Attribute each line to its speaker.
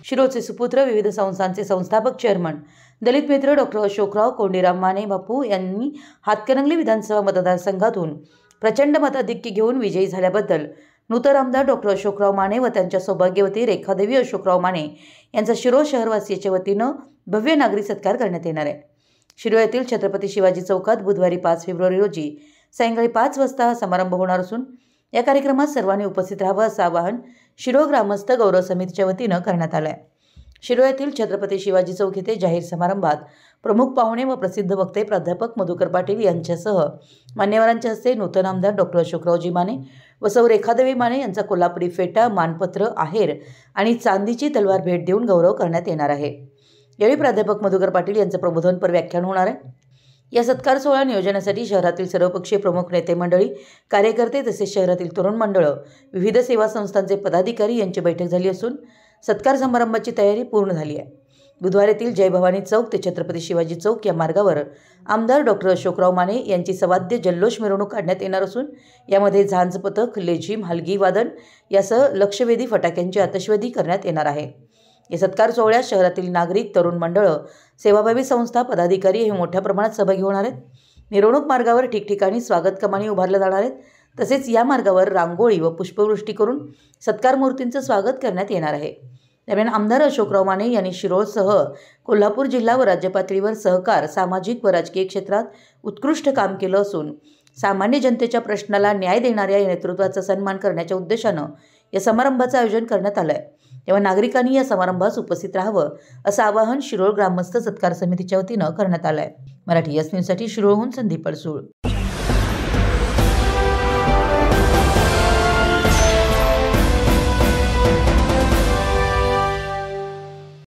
Speaker 1: शिरोळचे सुपुत्र, विविध संस्थांचे संस्थापक चेअरमन, दलित मित्र डॉक्टर अशोकराव कोंडीराम माने बापू यांनी हातकणंगले विधानसभा मतदारसंघातून प्रचंड मताधिक्य घेऊन विजयी झाल्याबद्दल नूतन आमदार डॉक्टर अशोकराव माने व त्यांच्या सौभाग्यवती रेखादेवी अशोकराव माने यांचा शिरोळ शहरवासियांच्या वतीनं भव्य नागरी सत्कार करण्यात येणार आहे। शिरोळ येथील छत्रपती शिवाजी चौकात बुधवारी 5 फेब्रुवारी रोजी सायंकाळी 5 वाजता हा समारंभ होणार असून या कार्यक्रमात सर्वांनी उपस्थित राहावं असं आवाहन शिरोळ ग्रामस्थ गौरव समितीच्या वतीनं करण्यात आलं आहे। शिरोळ येथील छत्रपती शिवाजी चौक येथे जाहीर समारंभात प्रमुख पाहुणे व प्रसिद्ध वक्ते प्राध्यापक मधुकर पाटील यांच्यासह मान्यवरांच्या हस्ते नूतन आमदार डॉक्टर अशोकरावजी माने व सौ रेखादेवी माने यांचा कोल्हापुरी फेटा, मानपत्र, आहेर आणि चांदीची तलवार भेट देऊन गौरव करण्यात येणार आहे। यावेळी प्राध्यापक मधुकर पाटील यांचं प्रबोधनपर व्याख्यान होणार आहे। या सत्कार सोहळा नियोजनासाठी शहरातील सर्वपक्षीय प्रमुख नेते मंडळी, कार्यकर्ते तसेच शहरातील तरुण मंडळं, विविध सेवा संस्थांचे पदाधिकारी यांची बैठक झाली असून सत्कार समारंभाची तयारी पूर्ण झाली आहे। बुधवार येथील जय भवानी चौक ते छत्रपती शिवाजी चौक या मार्गावर आमदार डॉक्टर अशोकराव माने यांची सवाद्य जल्लोष मिरवणूक काढण्यात येणार असून यामध्ये झांज पथक, लेझिम, हलगी वादन यासह लक्षवेधी फटाक्यांची आतषबाजी करण्यात येणार आहे। या सत्कार सोहळ्यात शहरातील नागरिक, तरुण मंडळं, सेवाभावी संस्था, पदाधिकारी हे मोठ्या प्रमाणात सहभागी होणार आहेत। मिरवणूक मार्गावर ठिकठिकाणी स्वागत कमानी उभारल्या जाणार आहेत। तसेच या मार्गावर रांगोळी व पुष्पवृष्टी करून सत्कार मूर्तींचं स्वागत करण्यात येणार आहे। दरम्यान आमदार अशोकराव माने यांनी शिरोळसह कोल्हापूर जिल्हा व राज्य पातळीवर सहकार, सामाजिक व राजकीय क्षेत्रात उत्कृष्ट काम केलं असून सामान्य जनतेच्या प्रश्नाला न्याय देणाऱ्या या नेतृत्वाचा सन्मान करण्याच्या उद्देशानं या समारंभाचं आयोजन करण्यात आलं आहे। तेव्हा नागरिकांनी या समारंभास उपस्थित राहावं असं आवाहन शिरोळ ग्रामस्थ सत्कार समितीच्या वतीनं करण्यात आलं आहे। मराठी न्यूजसाठी शिरोळहून संदीप पळसूळ।